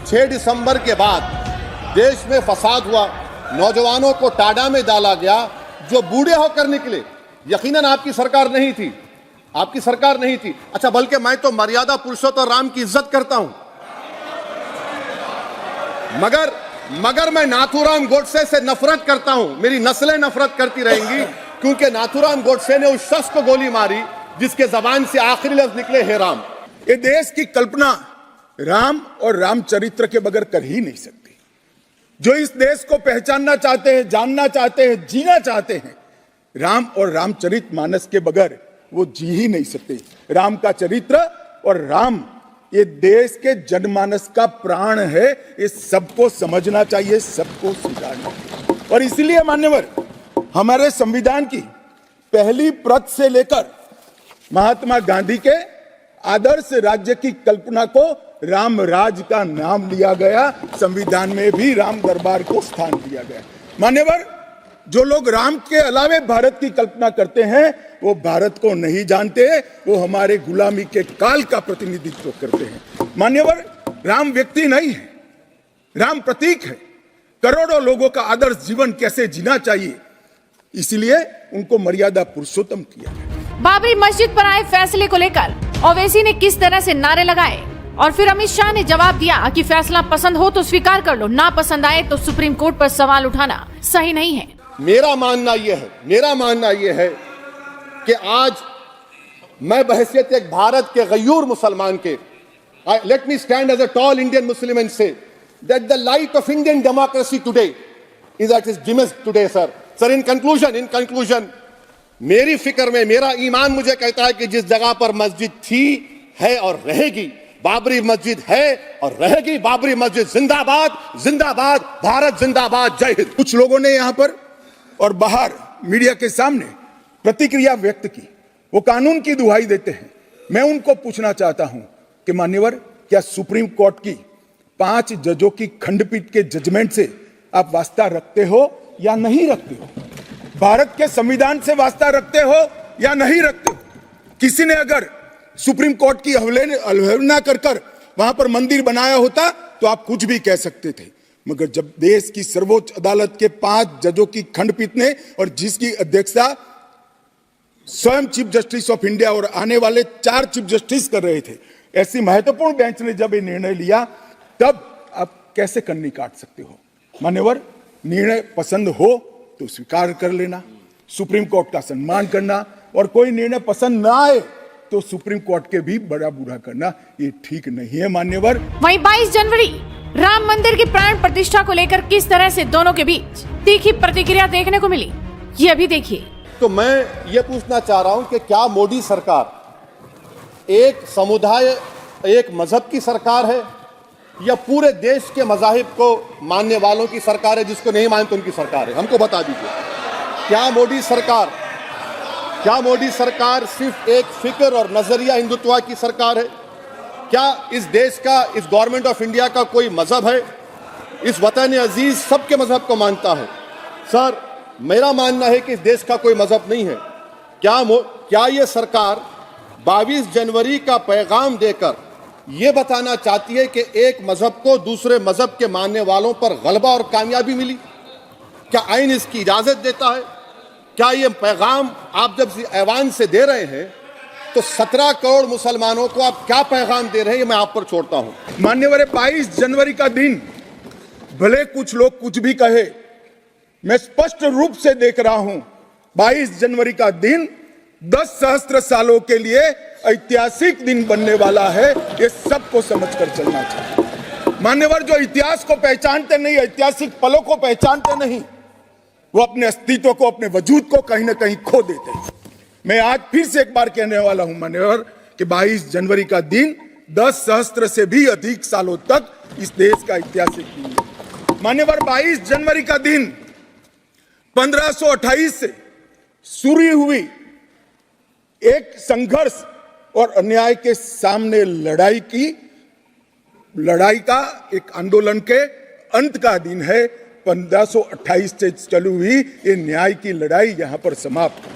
6 दिसंबर के बाद देश में फसाद हुआ, नौजवानों को टाडा में डाला गया, जो बूढ़े होकर निकले। यकीनन आपकी सरकार नहीं थी, आपकी सरकार नहीं थी। अच्छा, बल्कि मैं तो मर्यादा पुरुषोत्तम राम की इज्जत करता हूं, मगर मैं नाथूराम गोडसे से नफरत करता हूं। मेरी नस्लें नफरत करती रहेंगी, क्योंकि नाथूराम गोडसे ने उस शख्स को गोली मारी जिसके जबान से आखिरी लफ्ज निकले, हे राम। ये देश की कल्पना राम और रामचरित्र के बगैर कर ही नहीं सकती। जो इस देश को पहचानना चाहते हैं, जानना चाहते हैं, जीना चाहते हैं, राम और रामचरित मानस के बगैर वो जी ही नहीं सकते। राम का चरित्र और राम ये देश के जनमानस का प्राण है। ये सबको समझना चाहिए, सबको स्वीकारना चाहिए। और इसलिए मान्यवर, हमारे संविधान की पहली प्रत से लेकर महात्मा गांधी के आदर्श राज्य की कल्पना को राम राज का नाम लिया गया। संविधान में भी राम दरबार को स्थान दिया गया। मान्यवर, जो लोग राम के अलावे भारत की कल्पना करते हैं वो भारत को नहीं जानते, वो हमारे गुलामी के काल का प्रतिनिधित्व करते हैं। मान्यवर, राम व्यक्ति नहीं है, राम प्रतीक है। करोड़ों लोगों का आदर्श जीवन कैसे जीना चाहिए, इसलिए उनको मर्यादा पुरुषोत्तम किया गया। बाबरी मस्जिद पर आए फैसले को लेकर ओवैसी ने किस तरह से नारे लगाए और फिर अमित शाह ने जवाब दिया कि फैसला पसंद हो तो स्वीकार कर लो, ना पसंद आए तो सुप्रीम कोर्ट पर सवाल उठाना सही नहीं है। मेरा मानना यह है कि आज मैं बहैसियत एक भारत के गयूर मुसलमान के, let me stand as a tall Indian Muslim and say that the light of Indian democracy today is at its dimmest today. Sir, in conclusion मेरी फिक्र में मेरा ईमान मुझे कहता है कि जिस जगह पर मस्जिद थी, है और रहेगी, बाबरी मस्जिद है और रहेगी। बाबरी मस्जिद जिंदाबाद, जिंदाबाद, भारत जिंदाबाद, जय हिंद। कुछ लोगों ने यहां पर और बाहर मीडिया के सामने प्रतिक्रिया व्यक्त की, वो कानून की दुहाई देते हैं। मैं उनको पूछना चाहता हूं कि मान्यवर, क्या सुप्रीम कोर्ट की 5 जजों की खंडपीठ के जजमेंट से आप वास्ता रखते हो या नहीं रखते हो? भारत के संविधान से वास्ता रखते हो या नहीं रखते हो? किसी ने अगर सुप्रीम कोर्ट की अवहेलना कर वहां पर मंदिर बनाया होता तो आप कुछ भी कह सकते थे, मगर जब देश की सर्वोच्च अदालत के 5 जजों की खंडपीठ ने, और जिसकी अध्यक्षता स्वयं चीफ जस्टिस ऑफ इंडिया और आने वाले 4 चीफ जस्टिस कर रहे थे, ऐसी महत्वपूर्ण बेंच ने जब ये निर्णय लिया, तब आप कैसे कन्नी काट सकते हो? मान्यवर, निर्णय पसंद हो तो स्वीकार कर लेना, सुप्रीम कोर्ट का सम्मान करना, और कोई निर्णय पसंद ना आए तो सुप्रीम कोर्ट के भी बड़ा बुरा करना, ये ठीक नहीं है मान्यवर। वहीं 22 जनवरी राम मंदिर की प्राण प्रतिष्ठा को लेकर किस तरह से दोनों के बीच तीखी प्रतिक्रिया देखने को मिली, ये अभी देखिए। तो मैं ये पूछना चाह रहा हूं कि क्या मोदी सरकार एक समुदाय, एक मजहब की सरकार है या पूरे देश के मजाहिब को मानने वालों की सरकार है? जिसको नहीं मानते उनकी सरकार है? हमको बता दीजिए, क्या मोदी सरकार सिर्फ एक फिक्र और नजरिया हिंदुत्व की सरकार है? क्या इस देश का, इस गवर्नमेंट ऑफ इंडिया का कोई मजहब है? इस वतन अजीज सबके मजहब को मानता है। सर, मेरा मानना है कि इस देश का कोई मजहब नहीं है। क्या ये सरकार 22 जनवरी का पैगाम देकर यह बताना चाहती है कि एक मजहब को दूसरे मजहब के मानने वालों पर गलबा और कामयाबी मिली? क्या आईन इसकी इजाजत देता है? क्या ये पैगाम आप जब ऐवान से दे रहे हैं तो 17 करोड़ मुसलमानों को आप क्या पैगाम दे रहे हैं, ये मैं आप पर छोड़ता हूं। मान्यवर, 22 जनवरी का दिन भले कुछ लोग कुछ भी कहे, मैं स्पष्ट रूप से देख रहा हूं 22 जनवरी का दिन 10 सहस्त्र सालों के लिए ऐतिहासिक दिन बनने वाला है। ये सबको समझकर चलना चाहिए। मान्यवर, जो इतिहास को पहचानते नहीं, ऐतिहासिक पलों को पहचानते नहीं, वो अपने अस्तित्व को, अपने वजूद को कहीं ना कहीं खो देते हैं। मैं आज फिर से एक बार कहने वाला हूं मान्यवर कि 22 जनवरी का दिन 10 सहस्त्र से भी अधिक सालों तक इस देश का ऐतिहासिक दिन है। मान्यवर, 22 जनवरी का दिन 1528 से शुरू हुई एक संघर्ष और अन्याय के सामने लड़ाई का एक आंदोलन के अंत का दिन है। 1528 से चली हुई ये न्याय की लड़ाई यहां पर समाप्त